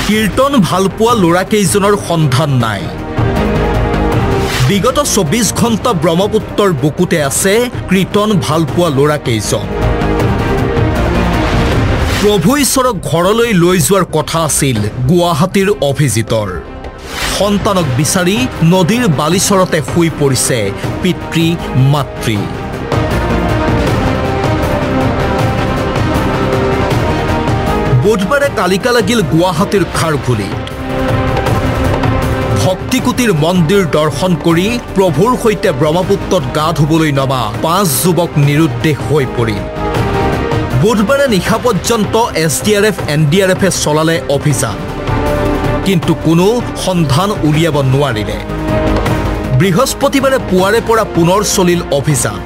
কীৰ্তন ভালপোৱা ল'ৰাকেইজনৰ সন্ধান নাই বিগত ২৪ ঘণ্টা ব্ৰহ্মপুত্ৰৰ বুকুতে আছে কীৰ্তন ভালপোৱা ল'ৰাকেইজন প্ৰভু ঈশ্বৰক ঘৰলৈ লৈ যোৱাৰ কথা আছিল গুৱাহাটীৰ অভিজিতৰ সন্তানক বিচাৰি নদীৰ বালিচৰতে শুই পৰিছে পিতৃ মাতৃ বুধবাৰে কালিকা লাগিল গুৱাহাটীৰ খাৰঘুলিত ভক্তিকুটিৰ মন্দিৰ দৰ্শন কৰি প্ৰভুৰ সৈতে ব্ৰহ্মপুত্ৰত গা ধুবলৈ নমা ৫ যুৱক নিৰুদ্দেশ হৈ পৰিল বুধবাৰে নিশা পৰ্যন্ত SDRF NDRFে চলালে অভিযান কিন্তু কোনো সন্ধান উলিয়াব নোৱাৰিলে বৃহস্পতিবাৰে পুৱাৰে পৰা পুনৰ চলিল অভিযান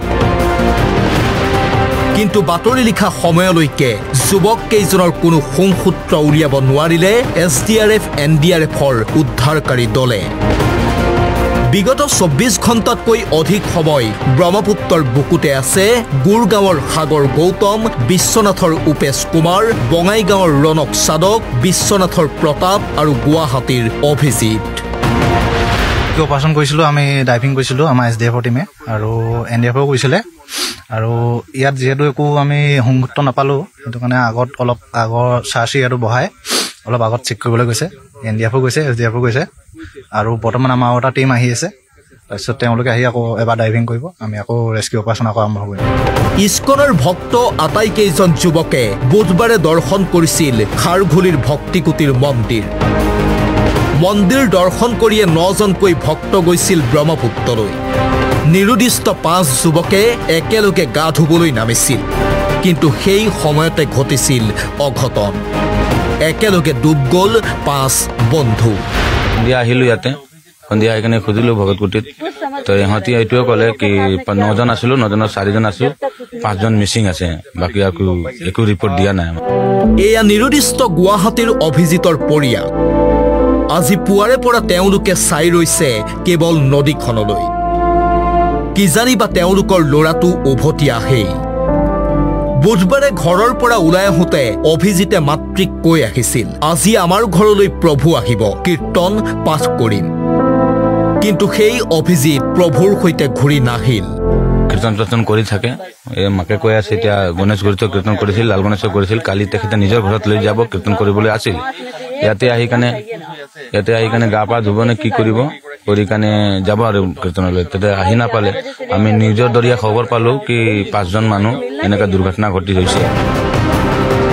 কিন্তু বাতৰি লিখা সময়লৈকে যুৱক কেইজনৰ কোনো সংসূত্ৰ উলিয়াব নোৱাৰিলে SDRF NDRFৰ উদ্ধাৰকাৰী দলে বিগত ২৪ ঘণ্টাতকৈ অধিক সময় ব্ৰহ্মপুত্ৰৰ বুকুতে আছে গুৰগাঁৱৰ সাগৰ গৌতম বিশ্বনাথৰ উপেশ কুমাৰ বঙাইগাঁৱৰ ৰণক সাদক বিশ্বনাথৰ প্ৰতাপ আৰু গুৱাহাটীৰ অভিজিত অপাৰেশ্যন কৰিছিলোঁ আমি ডাইভিং কৰিছিলোঁ আমাৰ SDF টিমে আৰু NDFও কৰিছিলে আৰু ইয়াত যেহেতু একো আমি সংযুক্ত নাপালোঁ সেইটো কাৰণে আগত অলপ আগৰ চাৰ্চি আৰু বহাই অলপ আগত চেক কৰিবলৈ গৈছে NDFও গৈছে SDFও গৈছে আৰু বৰ্তমান আমাৰ এটা টিম আহি আছে তাৰপিছত তেওঁলোকে আহি আকৌ এবাৰ ডাইভিং কৰিব আমি আকৌ ৰেস্কিউ অপাৰেশ্যন আকৌ আৰম্ভ কৰিম ইস্কনৰ ভক্ত আটাইকেইজন যুৱকে বুধবাৰে দৰ্শন কৰিছিল খাৰঘুলিৰ ভক্তিকুটিৰ মন্দিৰ দৰ্শন কৰিয়ে ৯জনকৈ ভক্ত গৈছিল ব্ৰহ্মপুত্ৰলৈ নিৰুদ্দিষ্ট ৫ যুৱকে একেলগে গা ধুবলৈ নামিছিল কিন্তু সেই সময়তে ঘটিছিল অঘটন একেলগে ডুব গ'ল ৫ বন্ধু সন্ধিয়া আহিলোঁ ইয়াতে সন্ধিয়া আহি কিনে খুজিলোঁ ভগতকুটিত তো ইহঁতি এইটোৱে ক'লে কি ৯জন আছিলোঁ ৯জনৰ ৪জন আছোঁ ৫জন মিচিং আছে বাকী একো ৰিপৰ্ট দিয়া নাই এয়া নিৰুদ্দিষ্ট গুৱাহাটীৰ অভিজিতৰ পৰিয়াল আজি পুৱাৰে পৰা তেওঁলোকে চাই ৰৈছে কেৱল নদীখনলৈ কিজানি বা তেওঁলোকৰ ল'ৰাটো উভতি আহেই বুধবাৰে ঘৰৰ পৰা ওলাই আহোঁতে অভিজিতে মাতৃক কৈ আহিছিল আজি আমাৰ ঘৰলৈ প্ৰভু আহিব কীৰ্তন পাঠ কৰিম কিন্তু সেই অভিজিত প্ৰভুৰ সৈতে ঘূৰি নাহিল কীৰ্তন কৰি থাকে মাকে কৈ আছে এতিয়া গণেশগুৰিত কীৰ্তন কৰিছিল লাল গণেশক কৰিছিল কালি তেখেতে নিজৰ ঘৰত লৈ যাব কীৰ্তন কৰিবলৈ আছিল ইয়াতে আহি কেনে গা পা ধুব নে কি কৰিব কৰি কেনে যাব আৰু কীৰ্তনলৈ তেতিয়া আহি নাপালে আমি নিজৰ দৰিয়া খবৰ পালোঁ কি ৫জন মানুহ এনেকুৱা দুৰ্ঘটনা ঘটি হৈছে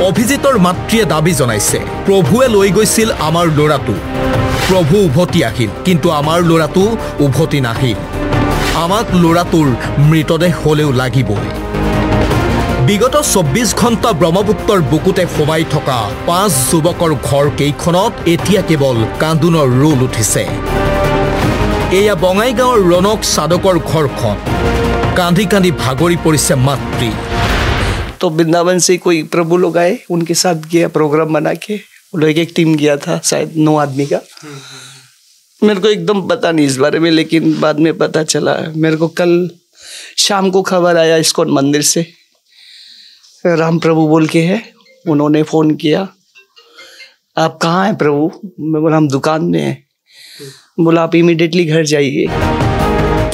অভিজিতৰ মাতৃয়ে দাবী জনাইছে প্ৰভুৱে লৈ গৈছিল আমাৰ ল'ৰাটো প্ৰভু উভতি আহিল কিন্তু আমাৰ ল'ৰাটো উভতি নাহিল আমাক ল'ৰাটোৰ মৃতদেহ হ'লেও লাগিবই বিগত ২৪ ঘণ্টা ব্ৰহ্মপুত্ৰৰ বুকুতে সোমাই থকা ৫ যুৱকৰ ঘৰ কেইখনত এতিয়া কেৱল কান্দোনৰ ৰোল উঠিছে এয়া বঙাইগাঁৱৰ ৰণক সাদকৰ ঘৰখন কান্দি কান্দি ভাগৰি পৰিছে মাতৃ तो वृंदावन से कोई प्रभु लोग आए उनके साथ गया प्रोग्राम बना के वो लोग एक टीम गया था शायद 9 आदमी का मेरे को एकदम पता नहीं इस बारे में लेकिन बाद में पता चला मेरे को कल शाम को खबर आया इस्कॉन मंदिर से राम प्रभु बोल के है उन्होंने फ़ोन किया आप कहाँ हैं प्रभु मैं बोला हम दुकान में हैं बोला आप इमीडिएटली घर जाइए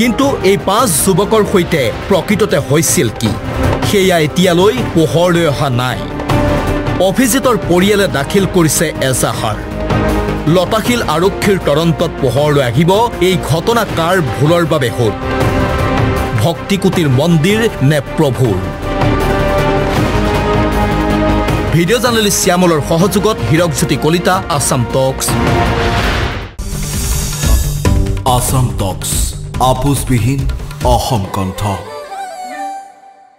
কিন্তু এই ৫ যুৱকৰ সৈতে প্ৰকৃততে হৈছিল কি সেয়া এতিয়ালৈ পোহৰলৈ অহা নাই অভিজিতৰ পৰিয়ালে দাখিল কৰিছে এজাহাৰ লতাশিল আৰক্ষীৰ তদন্তত পোহৰলৈ আহিব এই ঘটনা কাৰ ভুলৰ বাবে হ'ল ভক্তিকুটিৰ মন্দিৰ নে প্ৰভুৰ ভিডিঅ' জাৰ্নেলিষ্ট শ্যামলৰ সহযোগত হীৰকজ্যোতি কলিতা আসাম টক্স আপোচবিহীন অসম কণ্ঠ